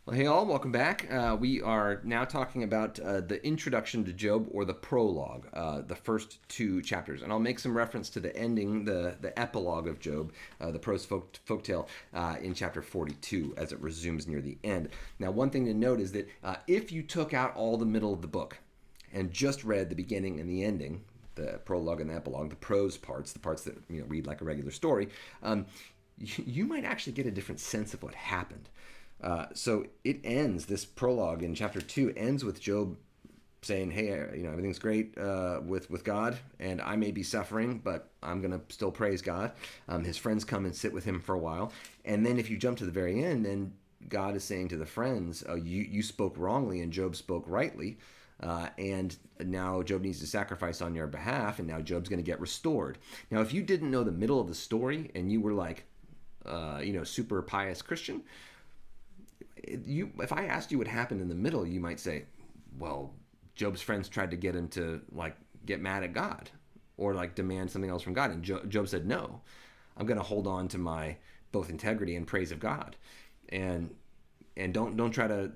Well, hey all, welcome back. We are now talking about the introduction to Job, or the prologue, the first two chapters. And I'll make some reference to the ending, the epilogue of Job, the prose folktale in chapter 42 as it resumes near the end. Now, one thing to note is that if you took out all the middle of the book and just read the beginning and the ending, the prologue and the epilogue, the prose parts, the parts that read like a regular story, you might actually get a different sense of what happened. So it ends, this prologue in chapter 2 ends with Job saying, hey, everything's great with God, and I may be suffering, but I'm going to still praise God. His friends come and sit with him for a while. And then if you jump to the very end, then God is saying to the friends, you spoke wrongly and Job spoke rightly. And now Job needs to sacrifice on your behalf, and now Job's going to get restored. Now, if you didn't know the middle of the story and you were like, super pious Christian, if I asked you what happened in the middle, you might say, well, Job's friends tried to get him to get mad at God or demand something else from God. And Job said, no, I'm going to hold on to my both integrity and praise of God. And don't try to,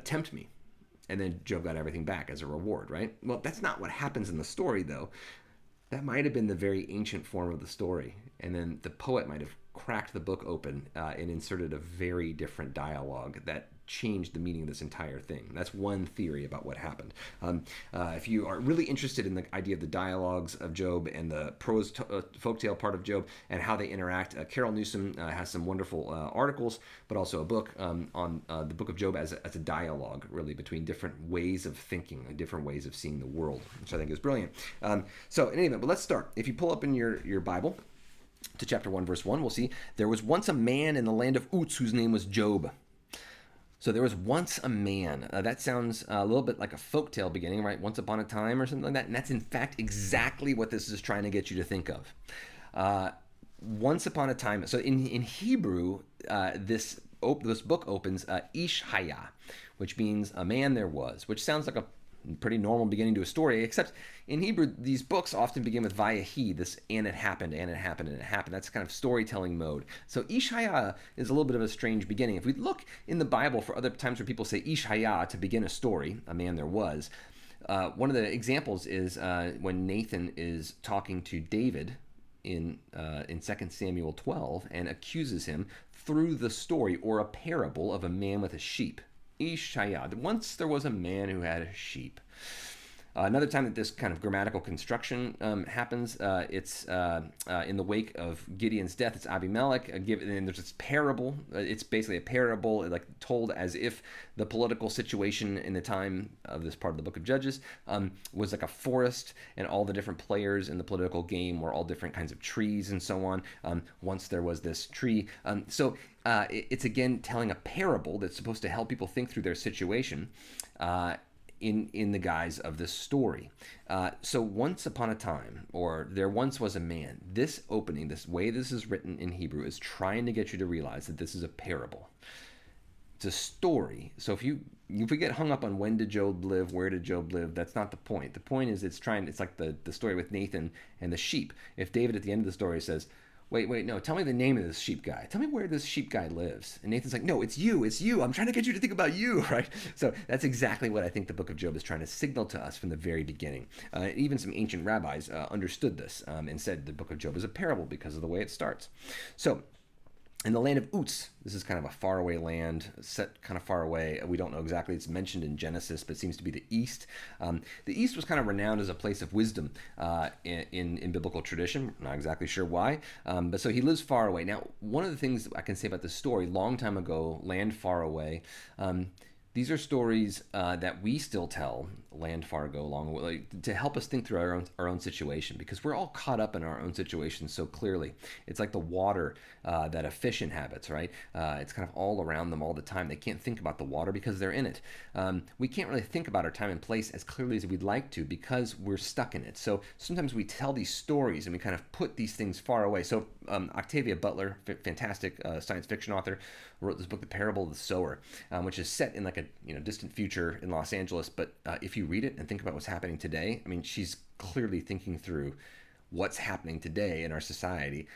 tempt me. And then Job got everything back as a reward, right? Well, that's not what happens in the story, though. That might have been the very ancient form of the story. And then the poet might have cracked the book open and inserted a very different dialogue that changed the meaning of this entire thing. That's one theory about what happened. If you are really interested in the idea of the dialogues of Job and the prose folktale part of Job and how they interact, Carol Newsom has some wonderful articles, but also a book on the book of Job as a dialogue, really, between different ways of thinking and different ways of seeing the world, which I think is brilliant. So in any event, but let's start. If you pull up in your Bible to chapter 1, verse 1, we'll see, there was once a man in the land of Uz whose name was Job. So there was once a man. That sounds a little bit like a folktale beginning, right? Once upon a time or something like that. And that's in fact exactly what this is trying to get you to think of. Once upon a time. So in Hebrew, this book opens Ish Haya, which means a man there was, which sounds like a pretty normal beginning to a story, except in Hebrew, these books often begin with Vayahi, this and it happened, and it happened, and it happened. That's kind of storytelling mode. So Ishaya is a little bit of a strange beginning. If we look in the Bible for other times where people say Ishaya to begin a story, a man there was, one of the examples is when Nathan is talking to David in 2 Samuel 12 and accuses him through the story or a parable of a man with a sheep. Ishaya. Once there was a man who had a sheep. Another time that this kind of grammatical construction happens, it's in the wake of Gideon's death. It's Abimelech, and there's this parable. It's basically a parable, told as if the political situation in the time of this part of the book of Judges was like a forest, and all the different players in the political game were all different kinds of trees and so on. Once there was this tree. It's again telling a parable that's supposed to help people think through their situation. In the guise of this story. So once upon a time, or there once was a man, this opening, this way this is written in Hebrew, is trying to get you to realize that this is a parable. It's a story. So if we get hung up on when did Job live, where did Job live, that's not the point. The point is it's like the story with Nathan and the sheep. If David at the end of the story says, wait, no, tell me the name of this sheep guy. Tell me where this sheep guy lives. And Nathan's like, no, it's you. I'm trying to get you to think about you, right? So that's exactly what I think the book of Job is trying to signal to us from the very beginning. Even some ancient rabbis understood this and said the book of Job is a parable because of the way it starts. So in the land of Uz, this is kind of a faraway land, set kind of far away. We don't know exactly. It's mentioned in Genesis, but it seems to be the East. The East was kind of renowned as a place of wisdom in biblical tradition. Not exactly sure why, but so he lives far away. Now, one of the things I can say about this story, long time ago, land far away, these are stories that we still tell, land far ago, long way, to help us think through our own situation, because we're all caught up in our own situation so clearly. It's like the water that a fish inhabits, right? It's kind of all around them all the time. They can't think about the water because they're in it. We can't really think about our time and place as clearly as we'd like to because we're stuck in it. So sometimes we tell these stories and we kind of put these things far away. So Octavia Butler, fantastic science fiction author, wrote this book, The Parable of the Sower, which is set in like a distant future in Los Angeles. But if you read it and think about what's happening today, I mean, she's clearly thinking through what's happening today in our society,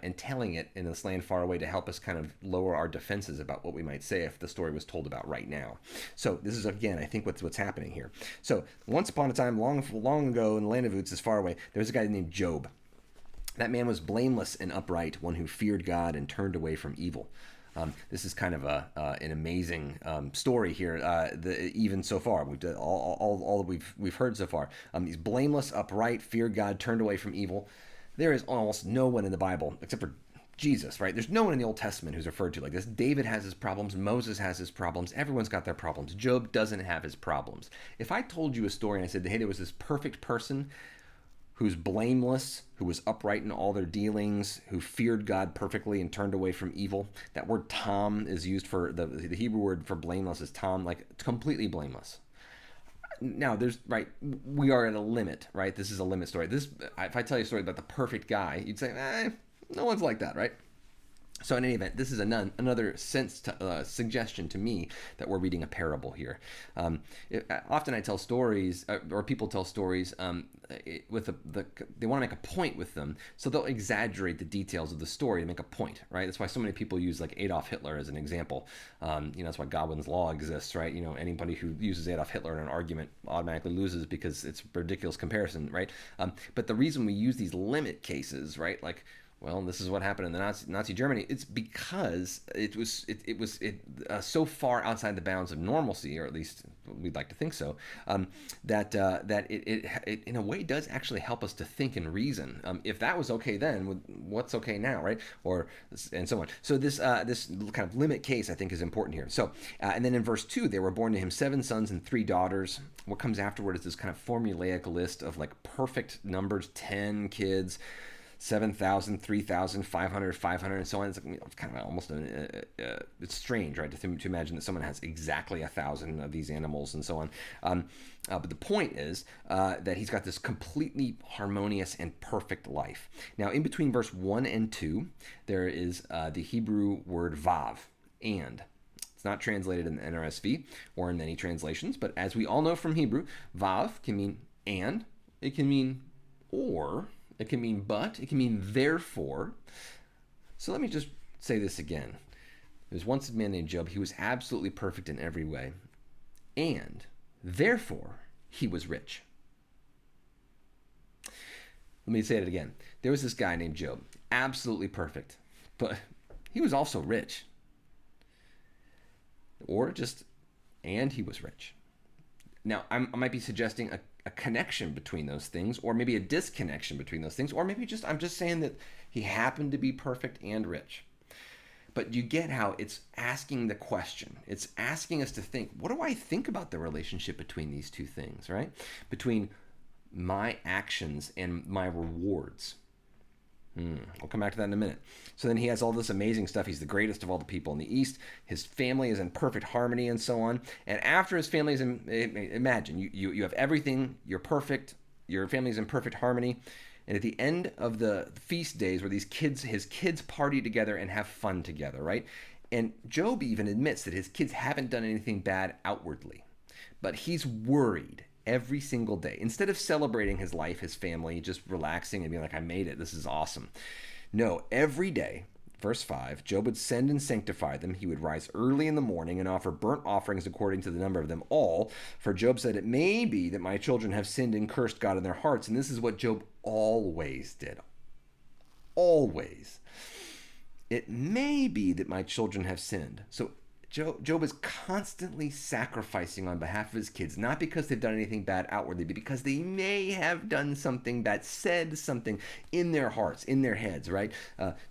and telling it in this land far away to help us kind of lower our defenses about what we might say if the story was told about right now. So this is, again, I think what's happening here. So once upon a time, long ago in the land of Uz, as far away, there was a guy named Job. That man was blameless and upright, one who feared God and turned away from evil. This is kind of an amazing story here. Even so far, we've done all we've heard so far. He's blameless, upright, feared God, turned away from evil. There is almost no one in the Bible except for Jesus, right? There's no one in the Old Testament who's referred to like this. David has his problems. Moses has his problems. Everyone's got their problems. Job doesn't have his problems. If I told you a story and I said, hey, there was this perfect person who's blameless, who was upright in all their dealings, who feared God perfectly and turned away from evil. That word tam is used for, the Hebrew word for blameless is tam, like completely blameless. Now, we are at a limit, right? This is a limit story. If I tell you a story about the perfect guy, you'd say, no one's like that, right? So in any event, this is another suggestion to me that we're reading a parable here. Often I tell stories, or people tell stories with they want to make a point with them, so they'll exaggerate the details of the story to make a point, right? That's why so many people use like Adolf Hitler as an example. That's why Godwin's law exists, right? Anybody who uses Adolf Hitler in an argument automatically loses because it's a ridiculous comparison, right? But the reason we use these limit cases, right, like, well, this is what happened in the Nazi Germany. It's because it was so far outside the bounds of normalcy, or at least we'd like to think so, that it in a way does actually help us to think and reason. If that was okay then, what's okay now, right? And so on. So this kind of limit case I think is important here. So and then in verse 2, there were born to him 7 sons and 3 daughters. What comes afterward is this kind of formulaic list of like perfect numbers: 10 kids. 7,000, 3,000, 500, 500, and so on. It's kind of almost it's strange, right, to imagine that someone has exactly 1,000 of these animals and so on. But the point is that he's got this completely harmonious and perfect life. Now, in between verse 1 and 2, there is the Hebrew word vav, and. It's not translated in the NRSV or in many translations, but as we all know from Hebrew, vav can mean and, it can mean or, it can mean but, it can mean therefore. So let me just say this again. There was once a man named Job. He was absolutely perfect in every way. And therefore, he was rich. Let me say it again. There was this guy named Job. Absolutely perfect. But he was also rich. And he was rich. Now, I might be suggesting a connection between those things, or maybe a disconnection between those things, or maybe I'm just saying that he happened to be perfect and rich. But you get how it's asking the question. It's asking us to think, what do I think about the relationship between these two things, right? Between my actions and my rewards. I'll come back to that in a minute. So then he has all this amazing stuff. He's the greatest of all the people in the East. His family is in perfect harmony and so on. And after his family is imagine, you have everything. You're perfect. Your family's in perfect harmony. And at the end of the feast days where his kids party together and have fun together, right? And Job even admits that his kids haven't done anything bad outwardly. But he's worried every single day. Instead of celebrating his life, his family, just relaxing and being like, I made it, this is awesome. No, every day, verse 5, Job would send and sanctify them. He would rise early in the morning and offer burnt offerings according to the number of them all. For Job said, it may be that my children have sinned and cursed God in their hearts. And this is what Job always did. Always. It may be that my children have sinned. So Job is constantly sacrificing on behalf of his kids, not because they've done anything bad outwardly, but because they may have done something bad, said something in their hearts, in their heads, right,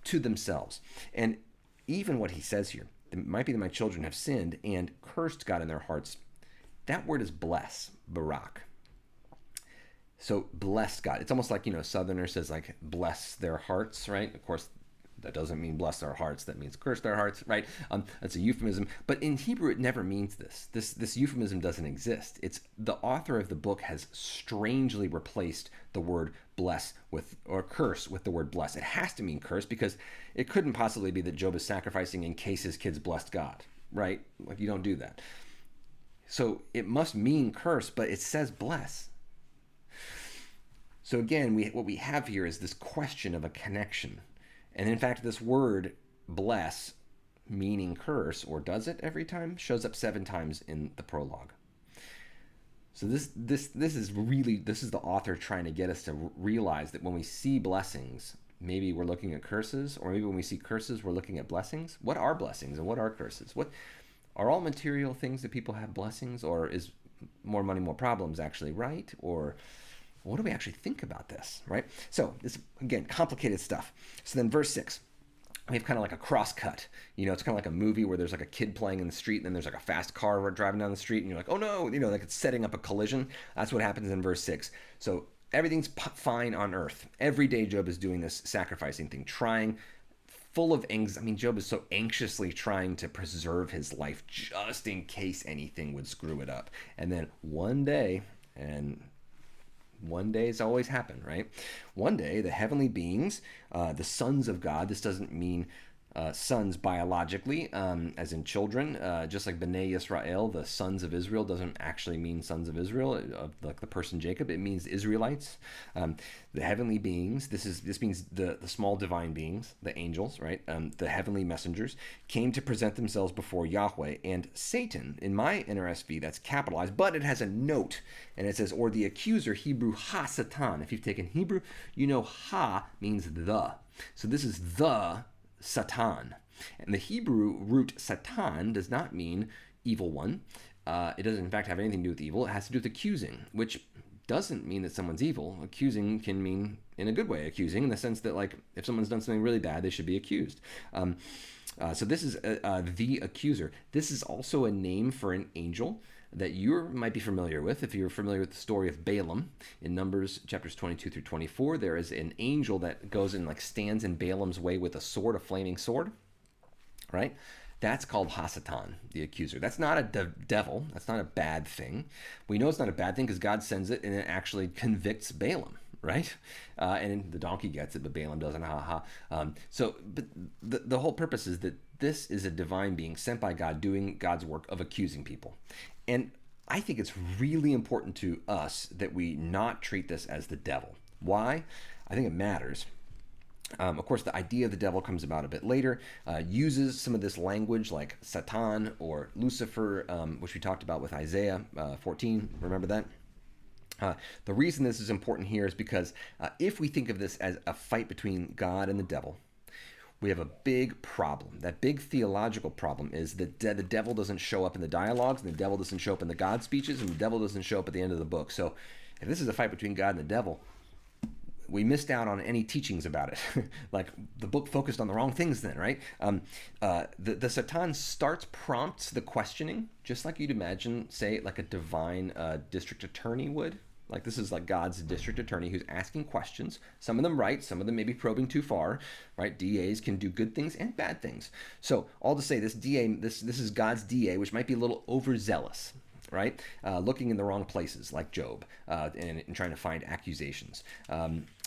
to themselves. And even what he says here, it might be that my children have sinned and cursed God in their hearts. That word is bless, barak. So bless God. It's almost like, Southerner says like bless their hearts, right? Of course, that doesn't mean bless their hearts. That means curse their hearts, right? That's a euphemism. But in Hebrew, it never means this. This euphemism doesn't exist. It's the author of the book has strangely replaced the word bless or curse with the word bless. It has to mean curse because it couldn't possibly be that Job is sacrificing in case his kids blessed God, right? Like you don't do that. So it must mean curse, but it says bless. So again, what we have here is this question of a connection. And in fact, this word bless, meaning curse, or does it every time, shows up 7 times in the prologue. So this is the author trying to get us to realize that when we see blessings, maybe we're looking at curses, or maybe when we see curses, we're looking at blessings. What are blessings and what are curses? What are all material things that people have blessings, or is more money, more problems actually right? Or what do we actually think about this, right? So this, again, complicated stuff. So then verse 6. We have kind of like a cross cut. It's kind of like a movie where there's like a kid playing in the street and then there's like a fast car driving down the street and you're like, oh no, like it's setting up a collision. That's what happens in verse 6. So everything's fine on earth. Every day Job is doing this sacrificing thing, full of anxiety. Job is so anxiously trying to preserve his life just in case anything would screw it up. And then one day it's always happened, right? One day, the heavenly beings, the sons of God, this doesn't mean sons biologically, as in children, just like B'nai Yisrael, the sons of Israel, doesn't actually mean sons of Israel, like the person Jacob. It means Israelites. The heavenly beings, this means the small divine beings, the angels, right? The heavenly messengers came to present themselves before Yahweh, and Satan, in my NRSV, that's capitalized, but it has a note, and it says, or the accuser, Hebrew ha-satan. If you've taken Hebrew, you know ha means the. So this is the Satan. And the Hebrew root Satan does not mean evil one. It doesn't, in fact, have anything to do with evil. It has to do with accusing, which doesn't mean that someone's evil. Accusing can mean, in a good way, accusing, in the sense that, like, if someone's done something really bad, they should be accused. So this is the accuser. This is also a name for an angel that you might be familiar with. If you're familiar with the story of Balaam in Numbers chapters 22 through 24, there is an angel that goes and stands in Balaam's way with a sword, a flaming sword, right? That's called Hasatan, the accuser. That's not a devil. That's not a bad thing. We know it's not a bad thing because God sends it and it actually convicts Balaam, right? And the donkey gets it, but Balaam doesn't. But the whole purpose is that this is a divine being sent by God doing God's work of accusing people. And I think it's really important to us that we not treat this as the devil. Why? I think it matters. Of course, the idea of the devil comes about a bit later, uses some of this language like Satan or Lucifer, which we talked about with Isaiah 14. Remember that? The reason this is important here is because if we think of this as a fight between God and the devil, we have a big problem. That big theological problem is that the devil doesn't show up in the dialogues, and the devil doesn't show up in the God speeches, and the devil doesn't show up at the end of the book. So if this is a fight between God and the devil, we missed out on any teachings about it. Like, the book focused on the wrong things then, right? The Satan prompts the questioning, just like you'd imagine, say, like a divine district attorney would. Like, this is like God's district attorney who's asking questions. Some of them right, some of them maybe probing too far, right? DAs can do good things and bad things. So all to say, this DA, this is God's DA, which might be a little overzealous, right? Looking in the wrong places, like Job, and trying to find accusations.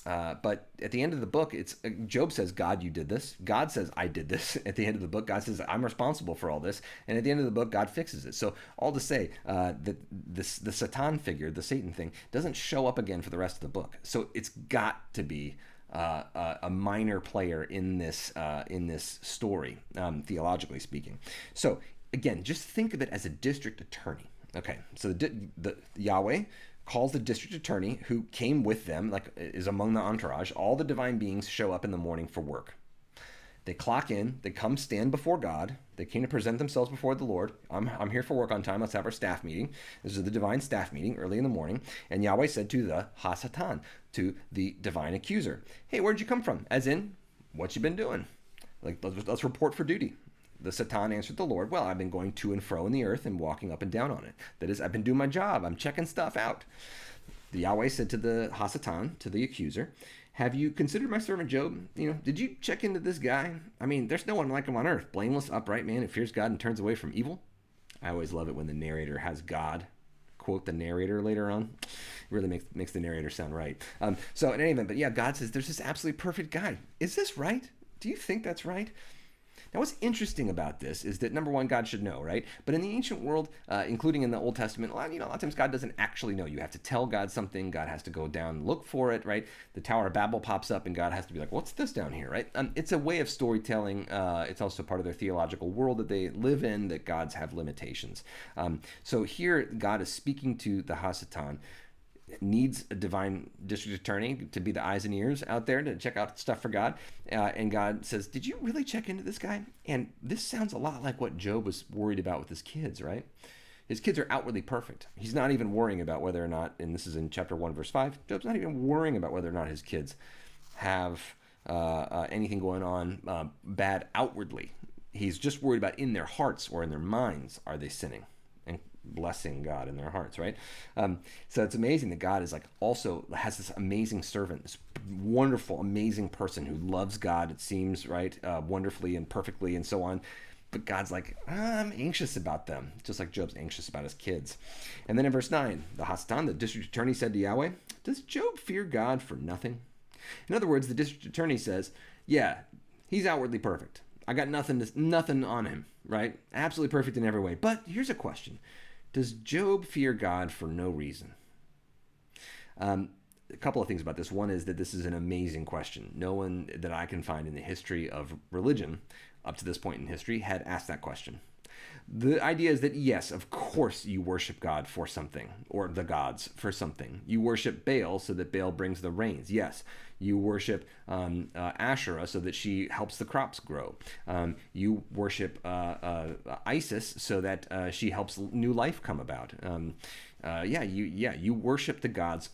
But at the end of the book, it's Job says, God, you did this. God says, I did this. At the end of the book, God says, I'm responsible for all this. And at the end of the book, God fixes it. So all to say that the Satan figure, the Satan thing, doesn't show up again for the rest of the book. So it's got to be a minor player in this story, theologically speaking. So again, just think of it as a district attorney. Okay, so the Yahweh calls the district attorney who came with them, like is among the entourage. All the divine beings show up in the morning for work. They clock in, they come stand before God. They came to present themselves before the Lord. I'm here for work on time. Let's have our staff meeting. This is the divine staff meeting early in the morning. And Yahweh said to the Hasatan, to the divine accuser, hey, where'd you come from? As in, what you been doing? Like, let's report for duty. The Satan answered the Lord, well, I've been going to and fro in the earth and walking up and down on it. That is, I've been doing my job. I'm checking stuff out. The Yahweh said to the Hasatan, to the accuser, have you considered my servant Job? Did you check into this guy? There's no one like him on earth. Blameless, upright man who fears God and turns away from evil. I always love it when the narrator has God quote the narrator later on. It really makes the narrator sound right. So in any event, but yeah, God says there's this absolutely perfect guy. Is this right? Do you think that's right? Now, what's interesting about this is that, number one, God should know, right? But in the ancient world, including in the Old Testament, a lot of times God doesn't actually know. You have to tell God something. God has to go down and look for it, right? The Tower of Babel pops up, and God has to be like, what's this down here, right? It's a way of storytelling. It's also part of their theological world that they live in, that gods have limitations. So here, God is speaking to the Hasatan, needs a divine district attorney to be the eyes and ears out there to check out stuff for God. And God says, did you really check into this guy? And this sounds a lot like what Job was worried about with his kids, right? His kids are outwardly perfect. He's not even worrying about whether or not, and this is in chapter 1, verse 5, Job's not even worrying about whether or not his kids have anything going on bad outwardly. He's just worried about in their hearts or in their minds, are they sinning? And blessing God in their hearts, right? So it's amazing that God is like also has this amazing servant, this wonderful, amazing person who loves God, it seems, right? Wonderfully and perfectly and so on. But God's like, I'm anxious about them, just like Job's anxious about his kids. And then in verse 9, the Hasatan, the district attorney, said to Yahweh, does Job fear God for nothing? In other words, the district attorney says, yeah, he's outwardly perfect. I got nothing on him, right? Absolutely perfect in every way. But here's a question. Does Job fear God for no reason? A couple of things about this. One is that this is an amazing question. No one that I can find in the history of religion up to this point in history had asked that question. The idea is that, yes, of course you worship God for something, or the gods for something. You worship Baal so that Baal brings the rains. Yes. You worship Asherah so that she helps the crops grow. You worship Isis so that she helps new life come about. You worship the gods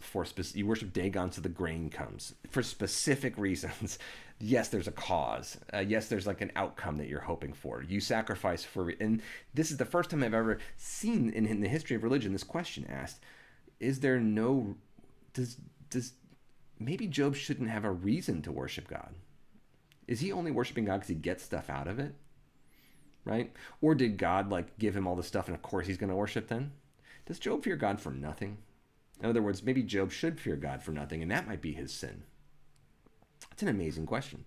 you worship Dagon so the grain comes for specific reasons. Yes, there's a cause. Yes, there's like an outcome that you're hoping for. You sacrifice for, and this is the first time I've ever seen in the history of religion this question asked: is there no does maybe Job shouldn't have a reason to worship God? Is he only worshiping God because he gets stuff out of it? Right? Or did God like give him all this stuff and of course he's going to worship then? Does Job fear God for nothing? In other words, maybe Job should fear God for nothing, and that might be his sin. It's an amazing question.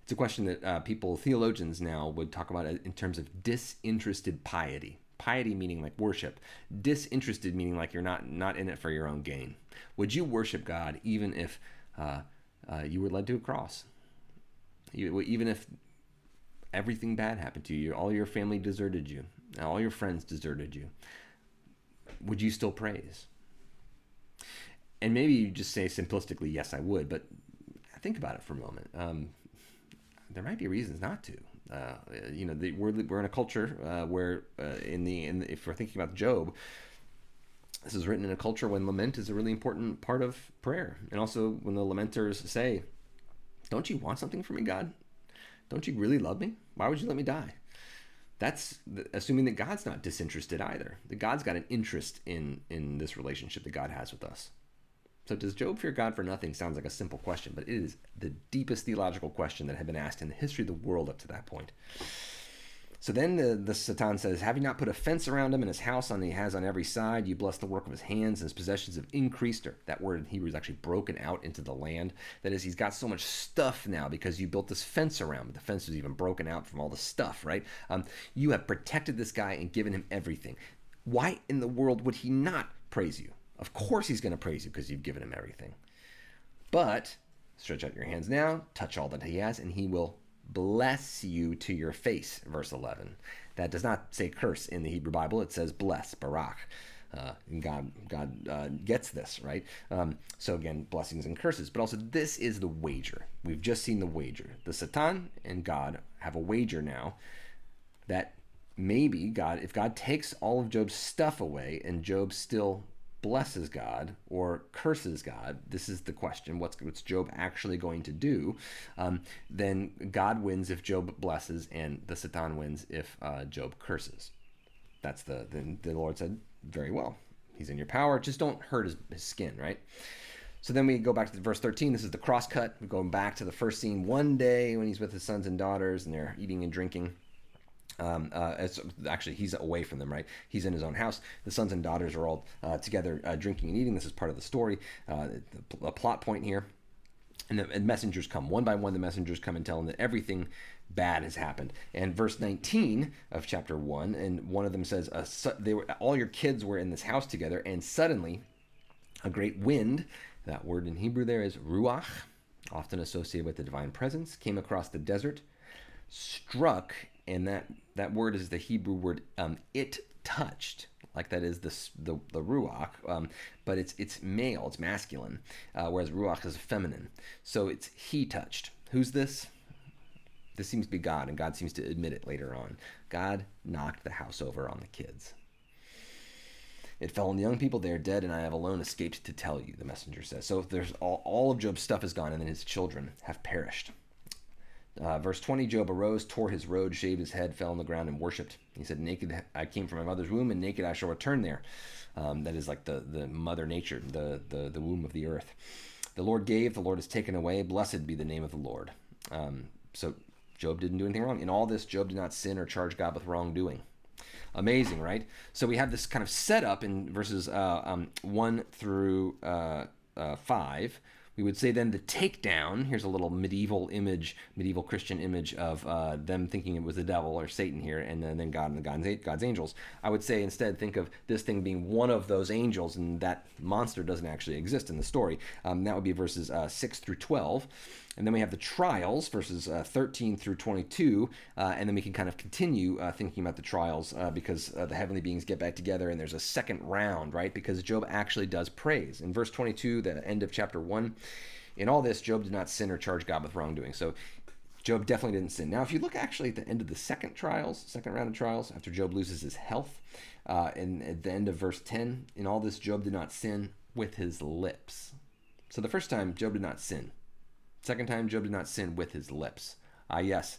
It's a question that theologians now would talk about in terms of disinterested piety. Piety meaning like worship. Disinterested meaning like you're not in it for your own gain. Would you worship God even if you were led to a cross? Even if everything bad happened to you, all your family deserted you, all your friends deserted you, would you still praise? And maybe you just say simplistically, yes, I would, but think about it for a moment. There might be reasons not to. We're in a culture where, if we're thinking about Job, this is written in a culture when lament is a really important part of prayer, and also when the lamenters say, "Don't you want something from me, God? Don't you really love me? Why would you let me die?" That's assuming that God's not disinterested either. That God's got an interest in this relationship that God has with us. So does Job fear God for nothing? Sounds like a simple question, but it is the deepest theological question that had been asked in the history of the world up to that point. So then the Satan says, have you not put a fence around him and his house he has on every side? You bless the work of his hands, and his possessions have increased. Or that word in Hebrew is actually broken out into the land. That is, he's got so much stuff now because you built this fence around him. The fence was even broken out from all the stuff, right? You have protected this guy and given him everything. Why in the world would he not praise you? Of course he's going to praise you because you've given him everything. But stretch out your hands now, touch all that he has, and he will bless you to your face, verse 11. That does not say curse in the Hebrew Bible. It says bless, barak. And God gets this, right? So again, blessings and curses. But also this is the wager. We've just seen the wager. The Satan and God have a wager now that maybe God, if God takes all of Job's stuff away and Job still blesses God or curses God, this is the question, what's Job actually going to do? Then God wins if Job blesses, and the Satan wins if Job curses. Then the Lord said, very well, he's in your power, just don't hurt his skin, right? So then we go back to verse 13. This is the cross cut. We're going back to the first scene. One day when he's with his sons and daughters and they're eating and drinking. Actually, he's away from them, right? He's in his own house. The sons and daughters are all together drinking and eating. This is part of the story, a plot point here. And messengers come. One by one, the messengers come and tell him that everything bad has happened. And verse 19 of chapter 1, and one of them says, all your kids were in this house together, and suddenly a great wind, that word in Hebrew there is ruach, often associated with the divine presence, came across the desert, struck, and that word is the Hebrew word it touched. Like that is the ruach, but it's male, it's masculine, whereas ruach is feminine. So it's he touched. Who's this? This seems to be God, and God seems to admit it later on. God knocked the house over on the kids. It fell on the young people, they are dead, and I have alone escaped to tell you, the messenger says. So there's all of Job's stuff is gone, and then his children have perished. Verse 20, Job arose, tore his robe, shaved his head, fell on the ground, and worshipped. He said, naked I came from my mother's womb, and naked I shall return there. That is like the mother nature, the womb of the earth. The Lord gave, the Lord has taken away. Blessed be the name of the Lord. So Job didn't do anything wrong. In all this, Job did not sin or charge God with wrongdoing. Amazing, right? So we have this kind of setup in verses 1 through 5. We would say then the takedown, here's a little medieval Christian image of them thinking it was the devil or Satan here, and then God and God's angels. I would say instead think of this thing being one of those angels, and that monster doesn't actually exist in the story. That would be verses 6 through 12. And then we have the trials, verses 13 through 22, and then we can kind of continue thinking about the trials because the heavenly beings get back together, and there's a second round, right? Because Job actually does praise. In verse 22, the end of chapter 1, in all this, Job did not sin or charge God with wrongdoing. So Job definitely didn't sin. Now, if you look actually at the end of the second round of trials, after Job loses his health, and at the end of verse 10, in all this, Job did not sin with his lips. So the first time, Job did not sin. Second time, Job did not sin with his lips. Yes,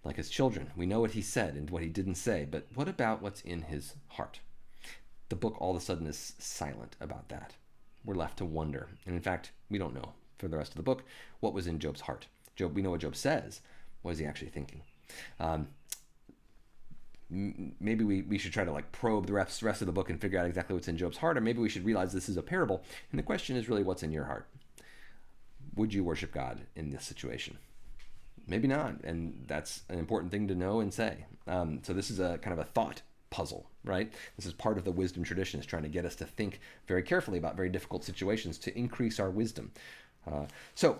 like his children, we know what he said and what he didn't say, but what about what's in his heart? The book all of a sudden is silent about that. We're left to wonder. And in fact, we don't know for the rest of the book what was in Job's heart. We know what Job says. What is he actually thinking? Maybe we should try to probe the rest of the book and figure out exactly what's in Job's heart, or maybe we should realize this is a parable. And the question is really, what's in your heart? Would you worship God in this situation? Maybe not, and that's an important thing to know and say. So this is a kind of a thought puzzle, right? This is part of the wisdom tradition, is trying to get us to think very carefully about very difficult situations to increase our wisdom. So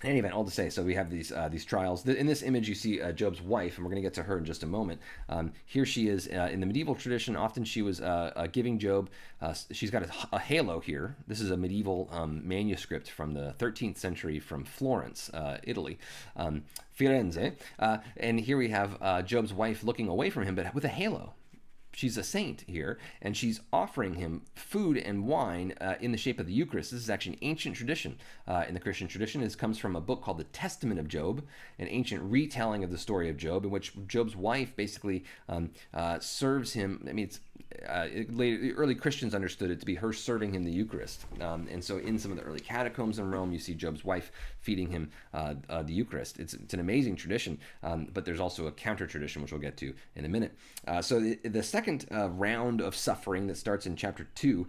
in any event, all to say, so we have these trials. In this image, you see Job's wife, and we're going to get to her in just a moment. Here she is in the medieval tradition. Often she was giving Job, she's got a halo here. This is a medieval manuscript from the 13th century from Florence, Italy, Firenze. And here we have Job's wife looking away from him, but with a halo. She's a saint here, and she's offering him food and wine in the shape of the Eucharist. This is actually an ancient tradition in the Christian tradition. This comes from a book called the Testament of Job, an ancient retelling of the story of Job, in which Job's wife basically serves him. I mean, the early Christians understood it to be her serving him the Eucharist. And so in some of the early catacombs in Rome, you see Job's wife feeding him the Eucharist. It's an amazing tradition, but there's also a counter tradition, which we'll get to in a minute. So the second round of suffering that starts in chapter 2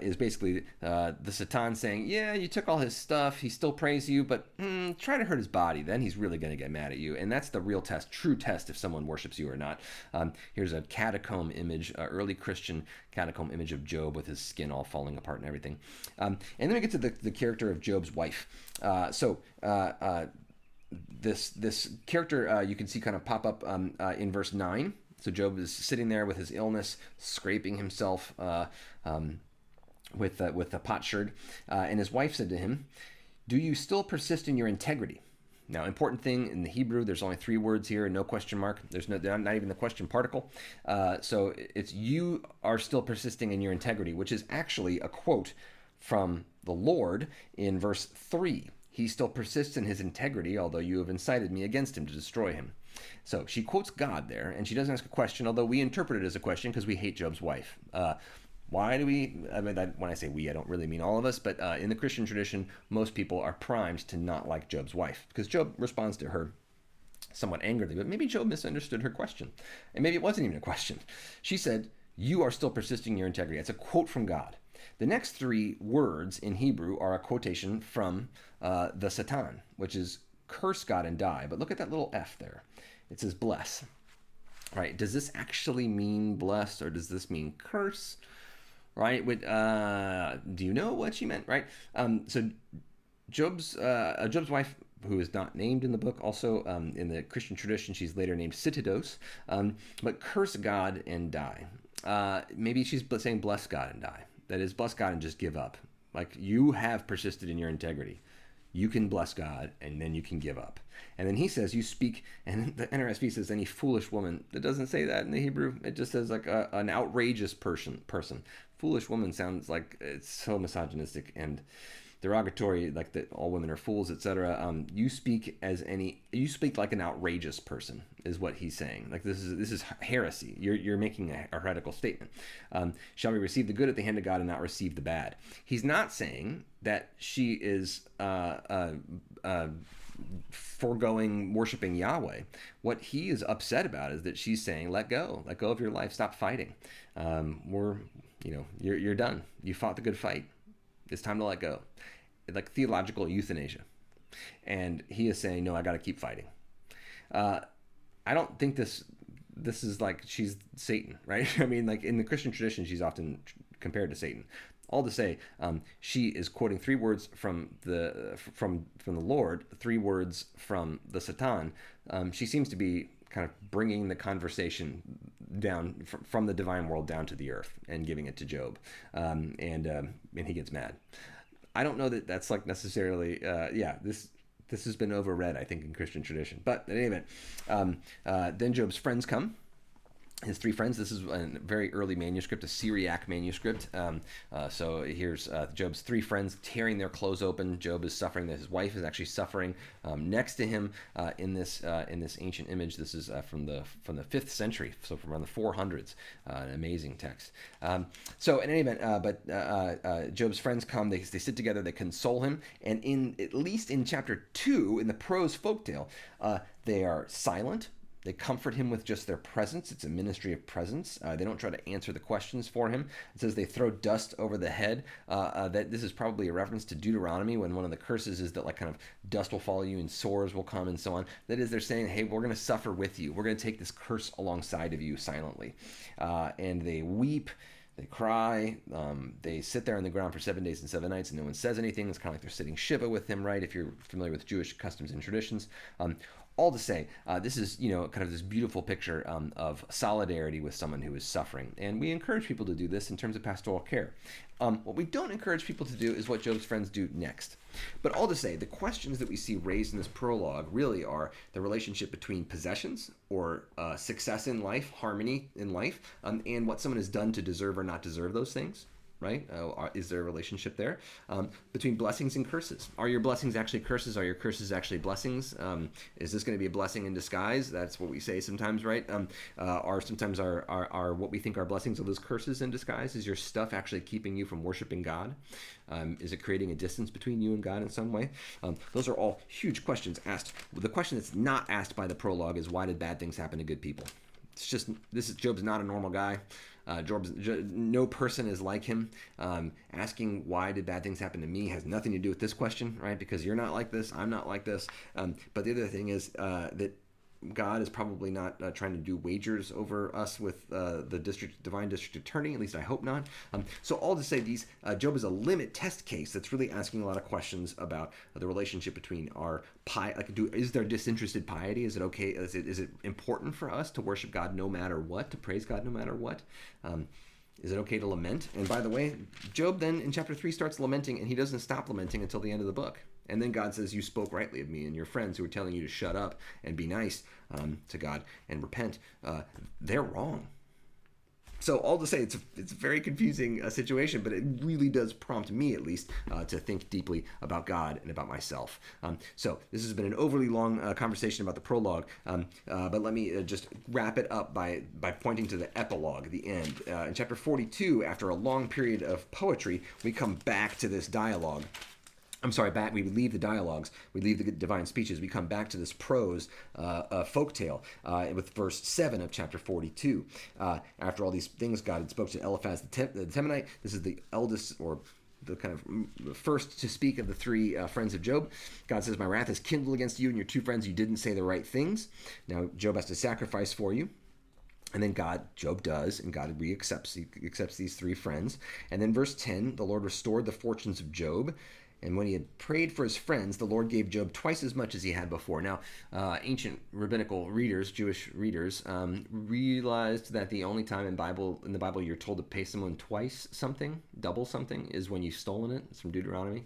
is basically the Satan saying, yeah, you took all his stuff, he still prays you, but try to hurt his body, then he's really going to get mad at you. And that's the real test, true test, if someone worships you or not. Here's a catacomb image, early Christian catacomb image of Job with his skin all falling apart and everything. And then we get to the character of Job's wife. This character you can see kind of pop up in verse 9. So Job is sitting there with his illness, scraping himself with a potsherd, and his wife said to him, "Do you still persist in your integrity?" Now, important thing in the Hebrew, there's only 3 words here, no question mark. There's not even the question particle. So it's you are still persisting in your integrity, which is actually a quote from the Lord in verse 3. He still persists in his integrity, although you have incited me against him to destroy him. So she quotes God there, and she doesn't ask a question, although we interpret it as a question because we hate Job's wife. Why do we? I mean, when I say we, I don't really mean all of us, but in the Christian tradition, most people are primed to not like Job's wife because Job responds to her somewhat angrily, but maybe Job misunderstood her question, and maybe it wasn't even a question. She said, you are still persisting in your integrity. That's a quote from God. The next three words in Hebrew are a quotation from the Satan, which is curse God and die. But look at that little F there. It says bless. Right? Does this actually mean bless, or does this mean curse? Right? Do you know what she meant? Right? So Job's wife, who is not named in the book, also in the Christian tradition, she's later named Citidos, but curse God and die. Maybe she's saying bless God and die. That is, bless God and just give up. Like, you have persisted in your integrity. You can bless God, and then you can give up. And then he says, you speak, and the NRSV says, any foolish woman. It doesn't say that in the Hebrew. It just says like an outrageous person. Foolish woman sounds like it's so misogynistic and derogatory, like that all women are fools, etc. You speak like an outrageous person, is what he's saying. Like, this is heresy. You're making a heretical statement. Shall we receive the good at the hand of God and not receive the bad? He's not saying that she is foregoing worshiping Yahweh. What he is upset about is that she's saying, let go of your life, stop fighting. You're done. You fought the good fight. It's time to let go. Like theological euthanasia. And he is saying, no, I got to keep fighting. I don't think this is like she's Satan, right? I mean, like in the Christian tradition, she's often compared to Satan. All to say, she is quoting three words from the Lord, three words from the Satan. She seems to be kind of bringing the conversation down from the divine world down to the earth and giving it to Job, and he gets mad. I don't know that that's like necessarily this has been overread, I think, in Christian tradition. But in any event, then Job's friends come. His three friends. This is a very early manuscript, a Syriac manuscript. So here's Job's three friends tearing their clothes open. Job is suffering. His wife is actually suffering next to him in this ancient image. This is from the 5th century, so from around the 400s. An amazing text. So in any event, Job's friends come. They sit together. They console him. And at least in chapter 2, in the prose folktale, they are silent. They comfort him with just their presence. It's a ministry of presence. They don't try to answer the questions for him. It says they throw dust over the head. That this is probably a reference to Deuteronomy, when one of the curses is that like kind of dust will follow you and sores will come and so on. That is, they're saying, hey, we're going to suffer with you. We're going to take this curse alongside of you silently. And they weep. They cry. They sit there on the ground for 7 days and 7 nights, and no one says anything. It's kind of like they're sitting Shiva with him, right? If you're familiar with Jewish customs and traditions. All to say, this is, kind of this beautiful picture of solidarity with someone who is suffering. And we encourage people to do this in terms of pastoral care. What we don't encourage people to do is what Job's friends do next. But all to say, the questions that we see raised in this prologue really are the relationship between possessions or success in life, harmony in life, and what someone has done to deserve or not deserve those things. Right? Is there a relationship there between blessings and curses? Are your blessings actually curses? Are your curses actually blessings? Is this going to be a blessing in disguise? That's what we say sometimes, right? Are sometimes our what we think are blessings, are those curses in disguise? Is your stuff actually keeping you from worshiping God? Is it creating a distance between you and God in some way? Those are all huge questions asked. The question that's not asked by the prologue is, why did bad things happen to good people? It's just, Job's not a normal guy. No person is like him. Asking why did bad things happen to me has nothing to do with this question, right? Because you're not like this, I'm not like this. But the other thing is that God is probably not trying to do wagers over us with the divine district attorney. At least I hope not. So all to say, Job is a limit test case that's really asking a lot of questions about the relationship between our is there disinterested piety? Is it okay? Is it important for us to worship God no matter what, to praise God no matter what? Is it okay to lament? And by the way, Job then in chapter 3 starts lamenting, and he doesn't stop lamenting until the end of the book. And then God says, you spoke rightly of me, and your friends who were telling you to shut up and be nice to God and repent, they're wrong. So all to say, it's a very confusing situation, but it really does prompt me, at least, to think deeply about God and about myself. So this has been an overly long conversation about the prologue, but let me just wrap it up by pointing to the epilogue, the end. In chapter 42, after a long period of poetry, we come back to this dialogue. I'm sorry, back. We leave the dialogues, we leave the divine speeches. We come back to this prose folktale with verse 7 of chapter 42. After all these things, God had spoken to Eliphaz the Temanite. This is the eldest, or the kind of first to speak of the three friends of Job. God says, "My wrath is kindled against you and your two friends. You didn't say the right things. Now Job has to sacrifice for you." And then Job does, and God accepts these three friends. And then verse 10, the Lord restored the fortunes of Job. And when he had prayed for his friends, the Lord gave Job twice as much as he had before. Now, ancient rabbinical readers, Jewish readers, realized that the only time in the Bible you're told to pay someone twice something, double something, is when you've stolen it. It's from Deuteronomy.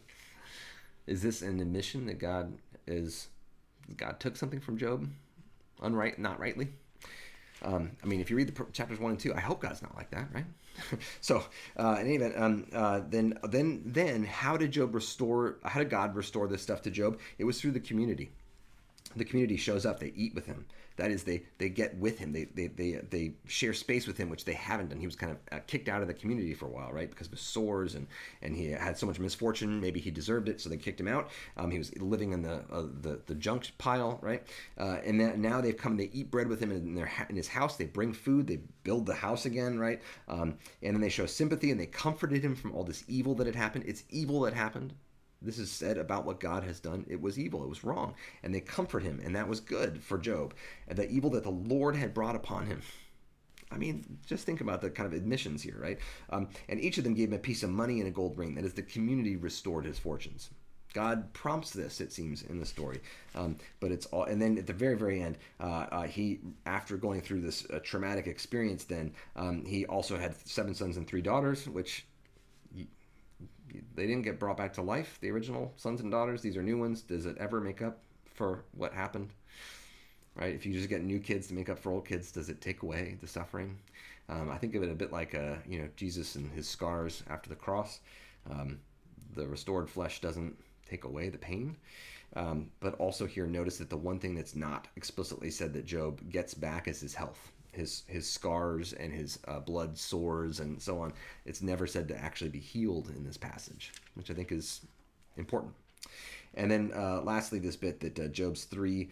Is this an admission that God took something from Job, not rightly? I mean, if you read the chapters 1 and 2, I hope God's not like that, right? So, in any event, then how did God restore this stuff to Job? It was through the community. The community shows up. They eat with him. That is, they get with him. They share space with him, which they haven't done. He was kind of kicked out of the community for a while, right? Because of his sores and he had so much misfortune. Maybe he deserved it, so they kicked him out. He was living in the junk pile, right? And now they've come. They eat bread with him in his house. They bring food. They build the house again, right? And then they show sympathy and they comforted him from all this evil that had happened. It's evil that happened. This is said about what God has done. It was evil. It was wrong. And they comfort him. And that was good for Job. And the evil that the Lord had brought upon him. I mean, just think about the kind of admissions here, right? And each of them gave him a piece of money and a gold ring. That is, the community restored his fortunes. God prompts this, it seems, in the story. But it's all, and then at the very, very end, he, after going through this traumatic experience, then he also had 7 sons and 3 daughters, which they didn't get brought back to life, the original sons and daughters. These are new ones. Does it ever make up for what happened? Right? If you just get new kids to make up for old kids, does it take away the suffering? I think of it a bit like Jesus and his scars after the cross. The restored flesh doesn't take away the pain. But also here, notice that the one thing that's not explicitly said that Job gets back is his health. His scars and his blood sores and so on. It's never said to actually be healed in this passage, which I think is important. And then lastly, this bit that Job's 3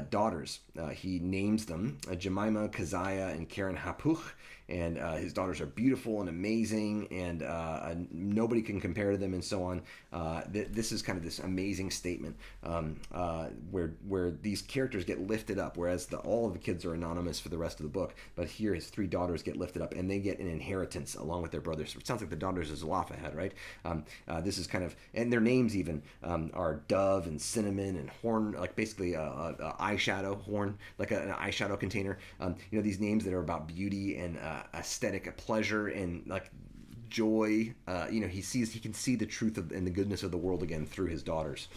daughters, he names them Jemima, Keziah, and Karen Hapuch. And his daughters are beautiful and amazing, and nobody can compare to them, and so on. This is kind of this amazing statement where these characters get lifted up, whereas all of the kids are anonymous for the rest of the book. But here, his 3 daughters get lifted up, and they get an inheritance along with their brothers. It sounds like the daughters of Zelophehad, right? This is kind of, and their names even are Dove and Cinnamon and Horn, like basically a eyeshadow horn, like an eyeshadow container. These names that are about beauty and aesthetic pleasure and like joy. He can see the truth and the goodness of the world again through his daughters,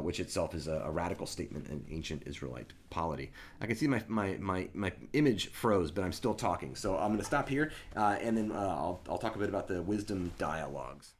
which itself is a radical statement in ancient Israelite polity. I can see my image froze, but I'm still talking, so I'm going to stop here, and then I'll talk a bit about the wisdom dialogues.